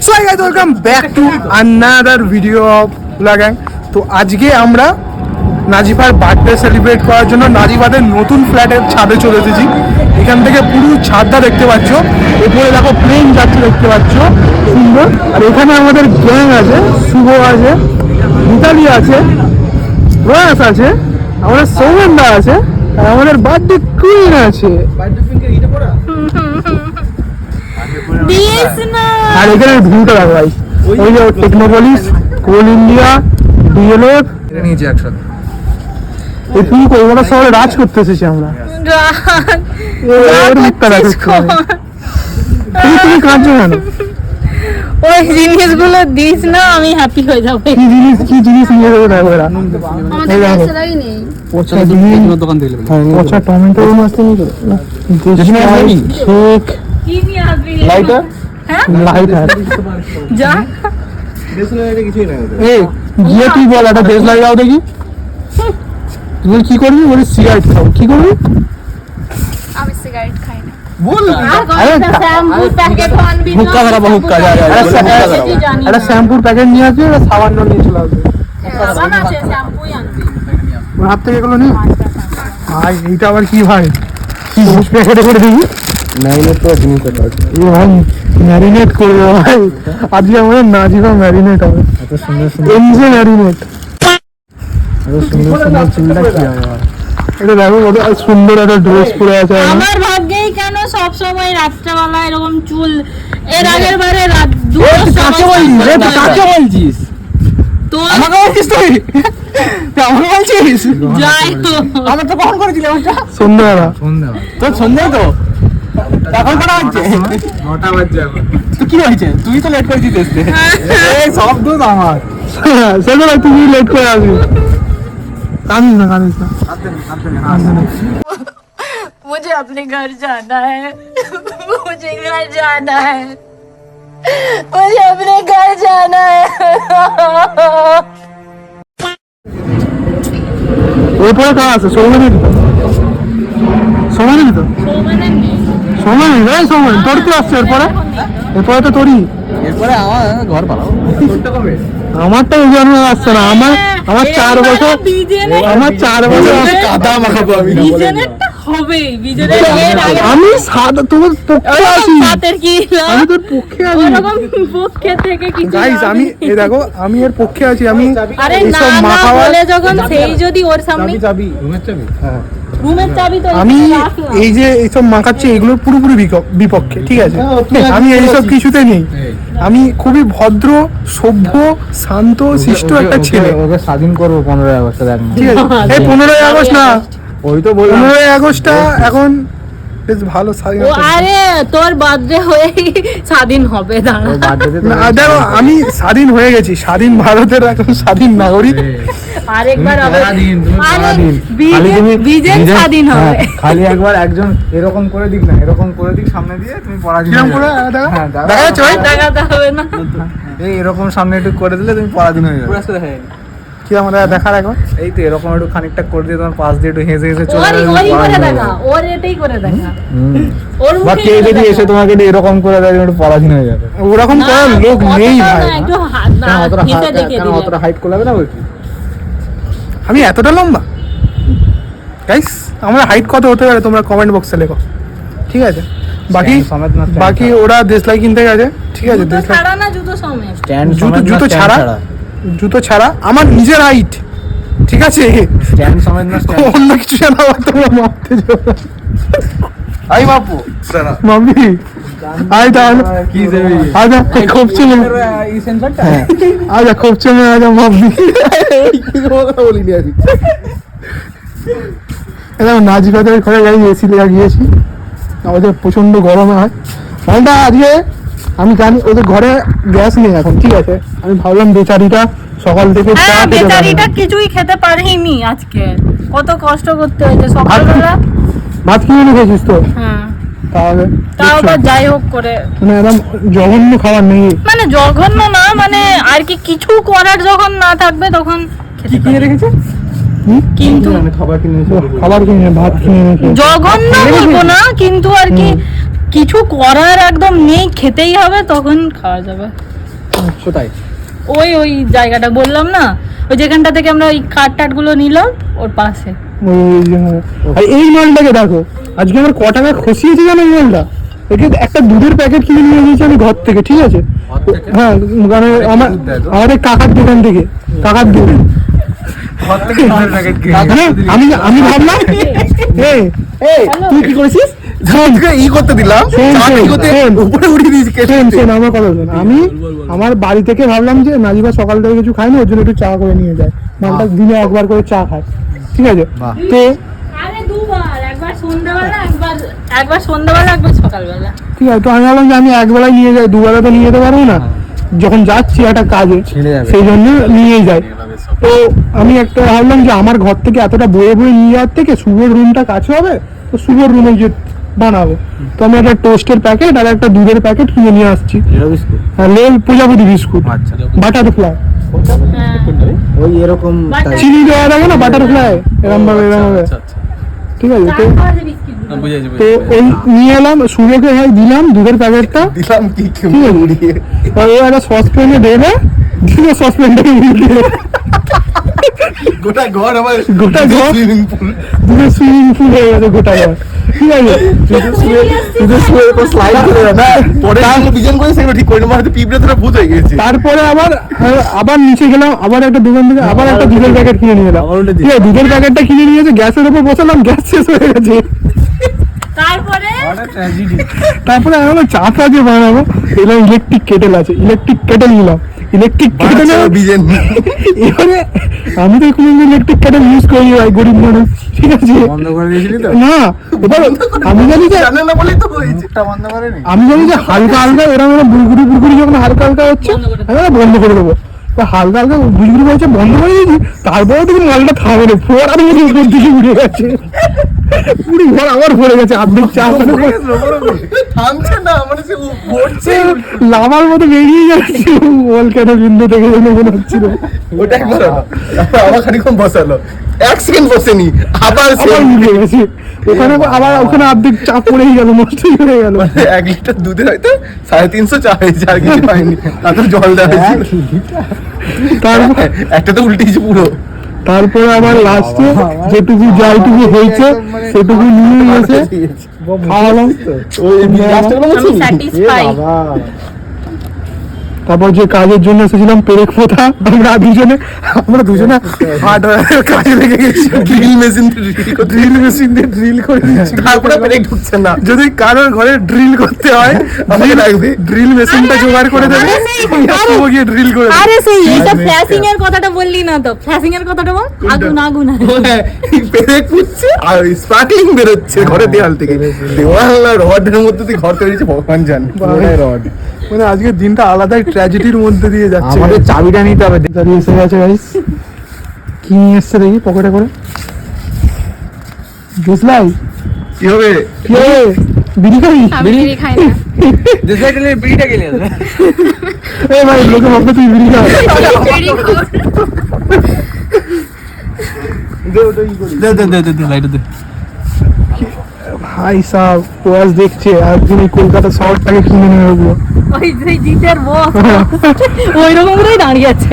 So hi guys, welcome back to another video of লাগাং। তো আজকে আমরা নাজিফার বার্থডে সেলিব্রেট করার জন্য নাজিফাদের নতুন ফ্ল্যাটের ছাদে চলে এসেছি। এখান থেকে পুরো ছাদটা দেখতে পাচ্ছ, এরপরে দেখো প্লেন যাচ্ছে দেখতে পাচ্ছ, সুন্দর। আর এখানে আমাদের গ্যাং আছে, শুভ আছে, মিতালি আছে, প্রয়াস আছে, আমাদের সৌমেনদা আছে, আর আমাদের বার্থডে কুইন আছে। আর এখানে ভিউটা দেখো ভাই, ওই যে টেকনোপলিস, কোল ইন্ডিয়া, ডিএলএফ নিয়েছি একসাথে। এই তুমি কলকাতা শহরে রাজ করতে এসেছি আমরা। তুমি কাঁদছো কেন? ওই জিনিসগুলো দিস না, আমি হ্যাপি হয়ে যাবো। কি জিনিস নিয়ে যাবে দেখো এরা। পচা টমেটো আসতে নিয়ে লাইটার লাইটার যা গিয়ে তুই বল একটা দেশ লাগাও দেখি। তুই কি করবি? বলি সিগারেট খাও। কি করবি? আমি সিগারেট খাই না। বল একটা শ্যাম্পুর প্যাকেট নিয়ে আসবে, একটা সাবান নিয়ে চলে আসবে। ওর হাত থেকে এগুলো নেই ভাই। এইটা আবার কি ভাই? কি প্যাকেটে করে দিবি? ম্যারিনেট করবে ভাই। আজকে আমাদের নাজিফা ম্যারিনেট হবে। NJ marinate. এটা দেখো কত সুন্দর একটা ড্রেস পরে আছে। আমার ভাগ্যেই কেন সব সময় রাত্রেবেলা এরকম চুল। এর আগের বারে রাত কাকে বলছিস? তো আমাকে বলছিস তুই? আমাকে বলছিস? যাই তো, আমরা তো কখন করেছিলি? সন্ধ্যাবেলা। তোর সন্ধ্যা তো এখন কটা বাজছে? 9টা বাজছে এখন। তো কি হয়েছে? তুই তো লেট করে দিতে এসছিস। এই সব দোষ আমার। চলো ভাই, তুমি লেট করে আসবি। কাঁদিস না, কাঁদিস না। मुझे अपने घर जाना है, मुझे घर जाना है, मुझे अपने घर जाना है। এরপরে কাজ আছে সৌমেন তো তোর তো আসছে। এরপরে তো তোরই। এরপরে আমার ঘর পালাও। আমারটা এই জন্য আসছে না। আমার 4 বছর, আমার 4 বছর কাদা মাখাবো আমি। আমি সাদা তোমার পক্ষে আছি। আমি তোর পক্ষে আছি। পক্ষে থেকে কিছু গাইস, আমি এই দেখো, আমি এর পক্ষে আছি। আমি আরে না না বলে যখন সেই যদি ওর সামনে চাবি রুমের চাবি, হ্যাঁ রুমের চাবি তো আমি এই যে এইসব মাখাচ্ছি এগুলোর পুরোপুরি বিপক্ষে, ঠিক আছে? আমি এইসব কিছুতে নেই। আমি খুবই ভদ্র, সভ্য, শান্ত, শিষ্ট একটা ছেলে। ওকে স্বাধীন করবো 15ই আগস্ট। ঠিক আছে? এই 15ই আগস্ট না, ওই তো বললাম 15ই আগস্টটা এখন বেশ ভালো স্বাধীন। আরে তোর বার্থডে হয়ে স্বাধীন হবে, দাঁড়া। দেখো, আমি স্বাধীন হয়ে গেছি, স্বাধীন ভারতের এখন স্বাধীন নাগরিক। আরেকবার বিজেপি স্বাধীন হবে। খালি একবার একজন এরকম করে দিক না, এরকম করে দিক সামনে দিয়ে, তুমি পরাধীন হয়ে যাবে। দেখাতে হবে না। এই এরকম সামনে একটু করে দিলে তুমি পরাধীন হয়ে যাবে। কি আমাদের দেখার একবার এই তো এরকম একটু খানিকটা করে দিয়ে তোমার পাশ দিয়ে একটু হেসে হেসে চলে ওরই যাবে। করে দেখা, ওর এটাই করে দেখা। ওর বা মুখে কে যদি এসে তোমাকে এরকম করে দেয়, তুমি একটু পরাধীন হয়ে যাবে। ওরকম করার লোক নেই ভাই। একটু হাত না হেসে দেখে দিলে। অতটা হাইট করে যাবে না বলছি। আমি এতটা লম্বা? গাইস, আমার হাইট কত হতে পারে তোমরা কমেন্ট বক্সে লেখো, ঠিক আছে? বাকি ওরা দেশলাই কিনতে গেছে, ঠিক আছে? জুতো ছাড়া না, জুতো সমেত। জুতো ছাড়া, জুতো ছাড়া আমার নিজের হাইট, ঠিক আছে? স্ট্যান্ড সমেত না, অন্য কিছু জানা তোমরা মাপতে যাবে। আই বাপু মাপবি? আয় তাহলে কি দেবি? আচ্ছা খুব চলে, এই সেন্সারটা আচ্ছা খুব চলে, আচ্ছা মাপবি। বলিনি আমি। নাজিফাদের ঘরে যাই, এসি লাগিয়েছি, আমাদের প্রচন্ড গরমে হয়। ফলটা আজকে আমি জানি ওদের ঘরে গ্যাস নেই এখন, ঠিক আছে? আমি ভাবলাম বেচারিটা সকাল থেকে বেচারিটা কিছুই খেতে পারেনি আজকে, কত কষ্ট করতে হয়েছে সকালবেলা। ভাত কিনে এনে খেয়েছিস তো? হ্যাঁ, তাহলে তাও আবার যাই হোক করে, মানে একদম জঘন্য খাবার নেই। মানে জঘন্য না, মানে আর কি কিছু করার যখন না থাকবে তখন কি কিনে রেখেছে? কিন্তু খাবার কিনে, ভাত কিনে রেখে জঘন্য বলবো না, কিন্তু আর কি কিছু করার একদম নেই, খেতেই হবে, তখন খাওয়া যাবে। কোথায়? ওই জায়গাটা বললাম না, ওই যেখানটা থেকে আমরা ওই কাঠ টাট গুলো নিলাম ওর পাশে। ওই যে, আর এই মালটাকে দেখো, আজকে আমার ক টাকা খসিয়েছি জানো এই মালটা। একে একটা দুধের প্যাকেট কিনে নিয়ে গিয়েছি আমি ঘর থেকে, ঠিক আছে? হ্যাঁ, মানে আমাদের কাকার দোকান থেকে, কাকার দুধ। ঘর থেকে দুধের প্যাকেট কিনে হ্যাঁ, আমি ভাবলাম এই তুই কি করেছিস? ই করতে দিলাম, উপরে উঠিয়ে দিয়েছি। শোন আমার কথা শোন। আমি আমার বাড়ি থেকে ভাবলাম যে নাজিবা সকাল থেকে কিছু খায় না, ওর জন্য একটু চা করে নিয়ে যায়। মালটা দিনে একবার করে চা খায়, ঠিক আছে? তো আরে দুবার, একবার সন্ধ্যাবেলা, একবার সন্ধ্যাবেলা, একবার সকালবেলা। ঠিক আছে, তো আমি ভাবলাম যে আমি একবেলায় নিয়ে যাই, দুবেলা তো নিয়ে যেতে পারবো না, যখন যাচ্ছি একটা কাজে, ছিঁড়ে যাবে। সেই জন্য নিয়ে যাই। তো আমি একটা ভাবলাম যে আমার ঘর থেকে এতটা বয়ে বয়ে নিয়ে যাওয়ার থেকে শুভর রুমটা কাছে হবে, তো শুভর রুমে যে বানাবো। তো আমি একটা টোস্টের প্যাকেট আর একটা দুধের প্যাকেট কিনে নিয়ে আসছি। আর লেল প্রজাপতি বিস্কুট, আচ্ছা, বাটারফ্লাই, হ্যাঁ। ওই এরকম চিনি দেওয়া থাকে না বাটারফ্লাই, এরকম ভাবে ঠিক আছে? তো তো ওই নিয়ে এলাম, শুভকে ভাই দিলাম দুধের প্যাকেটটা, দিলাম কি ঠিক আছে? আর ও একটা সসপ্যানে দেবে, দিয়ে সসপ্যানটাকে উল্টিয়ে গোটা ঘর আমার গোটা ঘর সুইমিং পুল। দুধের সুইমিং পুল হয়ে গেছে গোটা ঘর, ঠিক আছে? স্লাইড করে না পরে ডিজাইন করে সেগুলো ঠিক করে আমার পিঁপড়ে তোরা ভূত হয়ে গেছে। তারপরে আবার নিচে গেলাম, আবার একটা দোকান থেকে আবার একটা দুধের প্যাকেট কিনে নিয়ে এলাম। ঠিক আছে, দুধের প্যাকেটটা কিনে নিয়েছে, গ্যাসের উপর বসালাম, গ্যাস শেষ হয়ে গেছে। তারপরে আমি বললাম চা টা যে বানাবো, এলাম ইলেকট্রিক কেটেল আছে, ইলেকট্রিক কেটেল নিলাম, ইলেকট্রিক কেটেল। এবারে আমি তো কোনো ইলেকট্রিক কেটেল ইউজ করি ভাই, গরিব মানুষ, ঠিক আছে? বন্ধ করে দিয়েছিলি তো? না, এবার আমি জানি যে জানেন না বলেই তো হয়েছে, এটা বন্ধ করেনি। আমি জানি যে হালকা হালকা এরকম বুড়গুড়ি বুড়গুড়ি যখন হালকা হালকা হচ্ছে, আমি বন্ধ করে দেবো। তো হালকা হালকা বুড়গুড়ি হচ্ছে, বন্ধ করে দিয়েছি। তারপরে দেখুন মালটা থামে না, ফোয়ারার মধ্যে উপর দিকে উঠে গেছে, পুরি ঘর আবার ভরে গেছে, অর্ধেক চা থামছে না, মানে সে ঘুরছে লাভার মতো বেরিয়ে যাচ্ছে, বল কেন বিন্দু থেকে যেন মনে হচ্ছিল। ওটা একবার আবার খানিক্ষণ বসালো, 1 সেকেন্ড বসেনি, আবার সে আবার উঠে গেছে ওখানে, আবার ওখানে অর্ধেক চা পড়েই গেল, নষ্টই হয়ে গেল। 1 লিটার দুধে হয়তো 350 চা হয়েছে, আর কিছু হয়নি। তাতে জল দেওয়া হয়েছে, তারপর একটা তো উল্টেছে পুরো। তারপরে আবার লাস্টে যেটুকু যাইটুকু হয়েছে সেটুকু নিয়ে এসে খাওয়ালাম। ওই লাস্টে গুলো আমি স্যাটিসফাই। তারপর যে কাজের জন্য এসেছিলাম পেরেক ফোঁটা, আমরা দুজনে হার্ডওয়্যারের কাজে লেগে গেছি, ড্রিল মেশিন দিয়ে ড্রিল করে দিচ্ছি। তারপরে পেরেক ঢুকছে না। যদি কারোর ঘরে ড্রিল করতে হয়, আমাকে লাগবে ড্রিল মেশিনটা জোগাড় করে দেবে, গিয়ে ড্রিল করে দেবে। আরে সেই এটা ফ্ল্যাশিং এর কথাটা বললি না তো, ফ্ল্যাশিং এর কথাটা বল। আগুন আগুন পেরেক ফুটছে আর স্পার্কলিং বেরোচ্ছে ঘরের দেওয়াল থেকে, দেওয়াল আর রডের মধ্যে দিয়ে ঘর তৈরি হচ্ছে ভগবান জানে। রড মানে আজকের দিনটা আলাদাই ট্র্যাজেডির মধ্যে দিয়ে যাচ্ছে। আমাদের চাবিটা নিতে হবে। দাঁড়িয়ে এসে গেছে গাইস, কি নিয়ে এসছে দেখি পকেটে করে। বুঝলাই কি হবে? কি হবে? বিড়ি খাবি? বিড়ি খাই না। দেশে গেলে বিড়িটা গেলে এ ভাই লোকে ভাববে তুই বিড়ি খাবি। ভাই সাহ প্রয়াস দেখছে একদিন এই কলকাতা শহরটাকে কিনে নেবে পুরো। ওই যে জিতের বস ওই রকম করেই দাঁড়িয়ে আছে।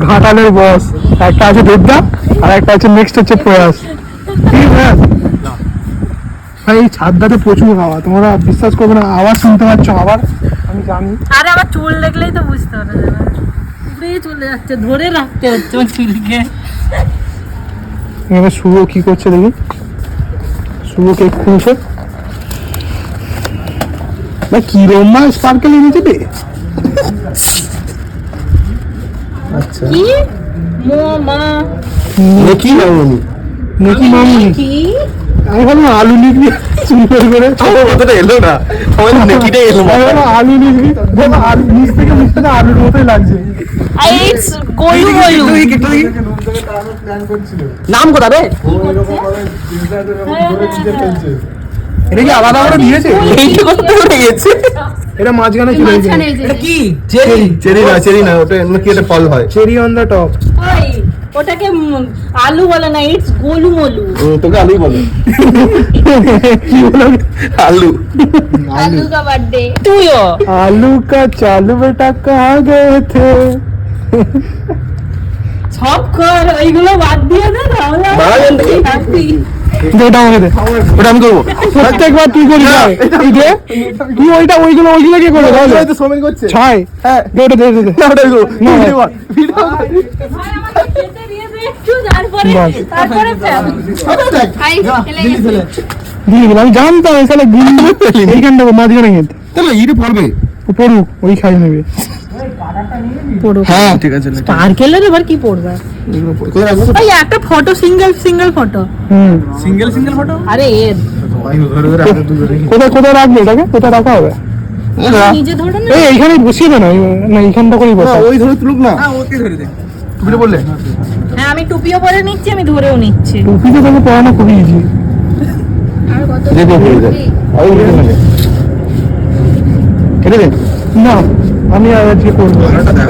ঘাটালের বস একটা আছে দেবদা, আর একটা আছে নেক্সট হচ্ছে প্রয়াস। ঠিক আছে ভাই, এই ছাদটাতে প্রচুর হাওয়া, তোমরা বিশ্বাস করবে না, আওয়াজ শুনতে পাচ্ছ আবার, আমি জানি। আরে আমার চুল দেখলেই তো বুঝতে পারা যাবে, উপরে চলে যাচ্ছে, ধরে রাখতে হচ্ছে আমার চুলকে। এবার শুভ কি করছে দেখি, শুভ কেক খুলছে ভাই, কি রোমা স্পার্কেল এনেছে রে। আচ্ছা কি মা নেকি মামুনি, নাকি মামুনি? কি আমি ভাবলাম আলু নিবি সুন্দর করে, আমার অতটা এলো না, আমার নেকিটাই এলো। আমি ভাবলাম আলু নিবি, দেখো আলু নিচ থেকে মিষ্টিটা আলুর মতোই লাগছে। ইটস গোলু গোলু। নাম কোথা রে? এটা কি আলাদা করে দিয়েছে? এটা মাঝখানে চলে গেছে। কি চেরি? চেরি না, চেরি না, ওটা অন্য কি একটা ফল হয়। Cherry on the top. ওটাকে আলু বলে না, ইটস গোলু মোলু। তোকে আলুই বলে। কি বলো? আলু। आलू का बर्थडे তুইও आलू का चालू बेटा कहाँ गए थे? সব কর, ওইগুলো বাদ দিয়ে দে না, ওটা আমাকে দে, ওটা আমি করবো। প্রত্যেকবার তুই করিস না। তুই দে, তুই ওইগুলো কি করে দাও? তো সমেত করছে। ছয়, হ্যাঁ, দে ওটা দে দে দে। না ওটা আমি করবো। না, না। ভিডিও কর। তারপরে দিয়ে দিলাম, আমি জানতাম এখানে এইখানটা মাঝখানে খেতে তাহলে ইরে পড়বে। ও পড়ুক, ওই খাই নেবে। হ্যাঁ ঠিক আছে। স্পার্কেলের এবার কি পড়বে? কোথায় রাখবো? ওই একটা photo, single photo. Single photo. আরে এর কোথায় রাখবে এটাকে? কোথায় রাখা হবে? নিজে ধরে না। এইখানে বসিয়ে দে না, না এইখানটা করেই বসা। ওই ধরে তুলুক না। হ্যাঁ ওকে ধরে দে। তুমি বললে? হ্যাঁ আমি টুপিও পরে নিচ্ছি, আমি ধরেও নিচ্ছি। টুপি তো তোকে পড়ানো খুবই ইজি। দে দে দে। ওই ধরে দে। কেটে দে। না আমি আর আজকে করবো।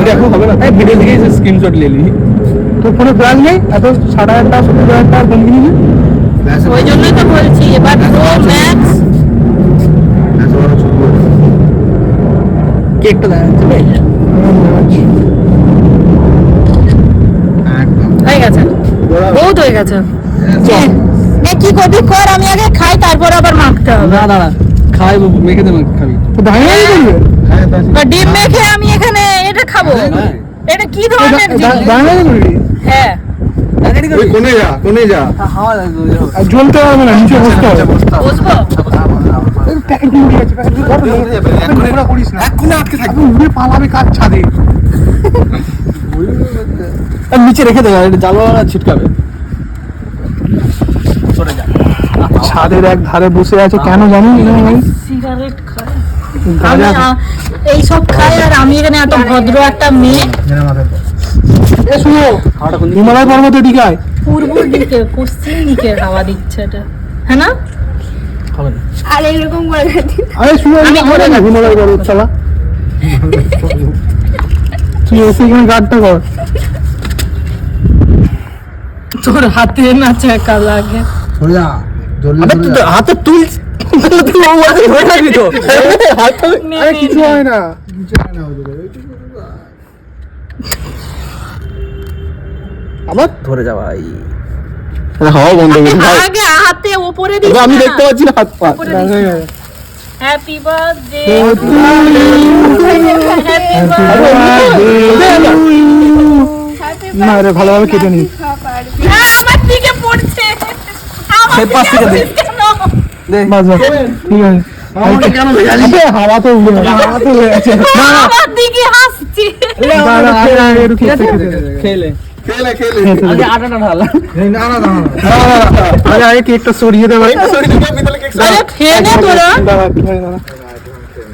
এটা এখন হবে না। এই ভিডিও থেকে স্ক্রিনশট নিয়ে নি। তোর ফোনে ব্রান্ড নেই? এত 10,500 70,000 ফোন কিনেছিস? ওই জন্যই তো বলছি এবার প্রো ম্যাক্স। কেকটা দেখাচ্ছে ভাই। হয়ে গেছে, বহুত হয়ে গেছে। এ কি করবি কর, আমি আগে খাই তারপর আবার মাখতে হবে। না দাঁড়া, খাই মেখে দে খাবি। তো দাঁড়িয়ে করবে? হ্যাঁ বা ডিম মেখে আমি এখানে এটা খাবো। এটা কি ধরনের জিনিস? দাঁড়িয়ে করবি? হ্যাঁ ওই কোনে যা। আর জ্বলতে পারবে না, নিচে বসতে হবে। বসবো। প্যাকেটগুলো উড়ে গেছে, প্যাকেটগুলো নোংরা করিস না। এক্ষুনি আটকে থাকবে। উড়ে পালাবে কার ছাদে? নিচে রেখে দে, জালো ছিটকাবে। ছাদের এক ধারে বসে আছে, কেন জানি না ভাই। সিগারেট খাই, গাঁজা এই সব খাই, আর আমি এখানে এত ভদ্র একটা মেয়ে। এ শুনো, হিমালয় পর্বতে দিঘায় পূর্ব দিকে পশ্চিম দিকে হাওয়া দিচ্ছে এটা, হ্যাঁ না? আর এরকম করে খাচ্ছি। আরে শুনো, আমি হবে না হিমালয় পর্বত চালা। তুই এসে এখানে গাড়টা কর। তোর হাতে না চাকা লাগে। হাতে তুই আরে কিছু হয় না। আমার ধরে যা ভাই। হাওয়া বন্ধ করে দে। আগে হাতে উপরে দিস। আমি দেখতে পাচ্ছি না হাত পা। Happy birthday. না রে, ভালোভাবে কেটে নি। আমার দিকে পড়ছে। সেই পাশ থেকে দে। বাস বাস, ঠিক আছে। আবে, হাওয়া তো উড়ে গেছে, হাওয়া তো উড়ে গেছে। আমার দিকে হাসছে। দাঁড়া, আরে একটু খেতে খেলে আগে আটাটা ঢালা। আরে আগে কেকটা সরিয়ে দেবে। আরে খেয়ে নে তোরা। দাঁড়া,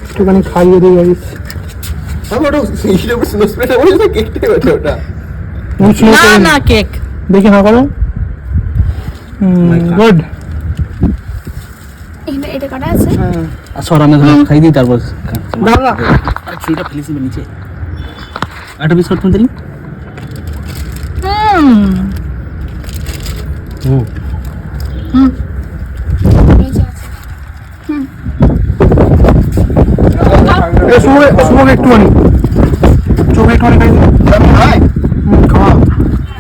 একটুখানি খাইয়ে দিয়ে যাবি। না না কেক। দেখি না করো। গুড। এটা কটা আছে? সরানো খাই দিই তারপর ছুরিটা ফেলেছি নিচে। একটা বিস্কুট তুলতে নি। সুমক একটুখানি, চোখ একটুখানি খাই দিই। খাওয়া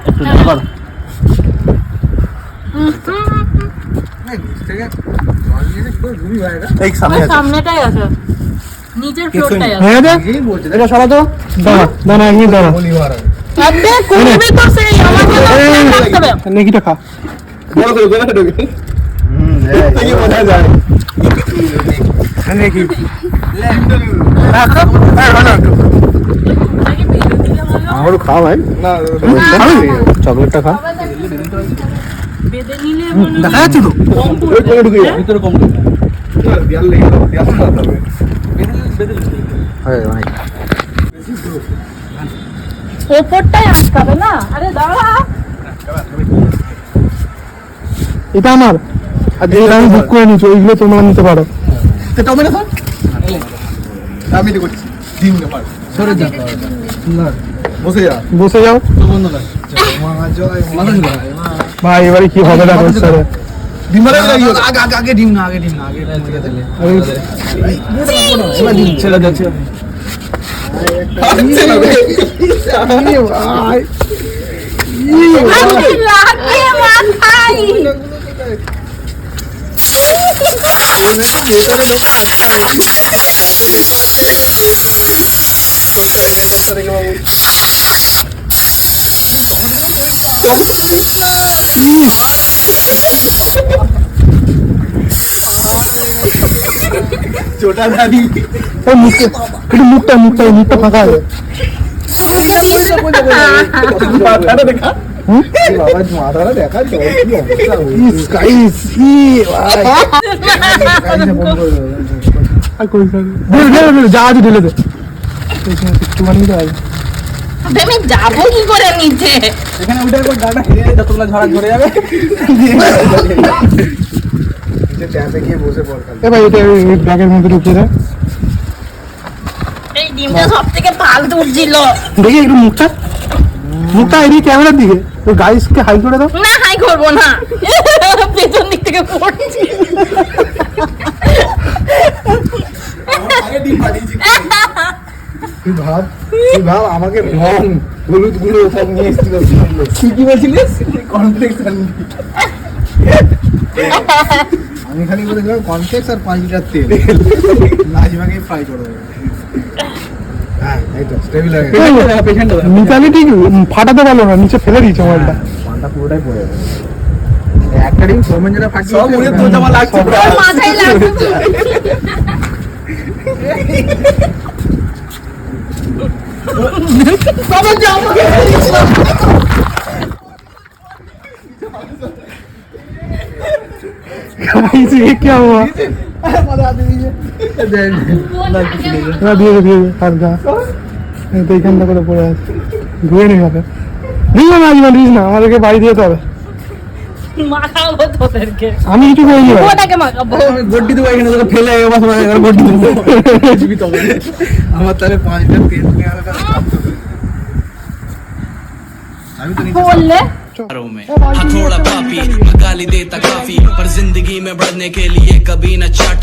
একটু দেখো। সামনেটাই আছে, নিচের ফ্লোরটাই আছে। হয়ে দে, এটা সরা তো। দাঁড়া দাঁড়া, এক মিনিট দাঁড়া। আবে করবি তো সেই আমার জন্য রাখতে হবে। নেকিটা খা। বড় করে গোলাটা ঢোকে। এই বোঝা যায়। নেকি আমারও খাও ভাই। না চকলেটটা খা। বেঁধে নিলে মনে দেখা যাচ্ছে তো? ওই কোণে ঢুকে যা। ভিতরে কম ঢুকে। দেয়াল লেগে গেল, দেয়াল সারাতে হবে। হ্যাঁ ভাই। ওপরটাই আটকাবে না। আরে দাঁড়া। এটা আমার, আর যেটা আমি বুক করে নিচ্ছি ওইগুলো তোমরা নিতে পারো। টমেটো খাও। আমি তো করছি। ডিম না পার। সরে যা। না। বসে যা বসে যাও ভাই এবারে কি হবে না তোর সাথে ডিম মারা লাগিও আগে ডিম না আগে ছেড়ে দিচ্ছে আচ্ছা না বে ভাই লাগে মাথায় ছোটা দাদি ওই মুখটা একটু মুখটা ফাঁকা আছে মাথাটা দেখা বাবা মাথাটা দেখা তো ইস গাইস ভাই আর কই দে যা আজ ঢেলে দে একটুখানি দে আমি যাবো কি করে নিচে? এখানে উঠে একবার ডাটা হেরে যতগুলো ঝড়া ঝরে যাবে ট্যাপে গিয়ে বসে পড় এ ভাই এটা ব্যাগের মধ্যে ঢুকিয়ে দে এই ডিমটা সব থেকে ফালতু উঠছিল। দেখি একটু মুখটা এদিকে ক্যামেরার দিকে তো গাইসকে হাই করে দাও না হাই করবো না, পেছন দিক থেকে পড়ছি। তুই ভাব আমাকে রং হলুদ গুলো সব নিয়ে এসেছিল কি বলছিলিস কনফ্লেক্স আমি খালি বলেছিলাম কনফ্লেক্স আর 5 লিটার তেল নাজিমাকে ফ্রাই করে দেবো হ্যাঁ এই তো স্টেবল হয়ে গেছে মিতালি ঠিক ফাটাতে পারলো না নিচে ফেলে দিয়েছে মোবাইলটা পানটা পুরোটাই পড়ে যাবে একটা ডিম সৌমেন যেটা ফাটিয়ে সব মনে তো জামা লাগছে মাথায় লাগছে। गाइस ये क्या हुआ না দিয়ে দে হালকা তো এইখানটা করে পড়ে আছে ধুয়ে নিয়ে যাবে দিস না আমাদেরকে বাড়ি দিয়ে হবে মাখাবো তোদেরকে, আমি কিছু করিনি ভাই। ওটাকে মাখাবো। গড্ডি দেবো এখানে তোকে ফেলে এবার গড্ডি দেবো জীবিত হবে আমার তাহলে 5 লিটার তেল নিয়ে আর আমি তো নিচে বললে में हथौड़ा पापी मैं गाली देता काफी पर जिंदगी में बढ़ने के लिए कभी न चाट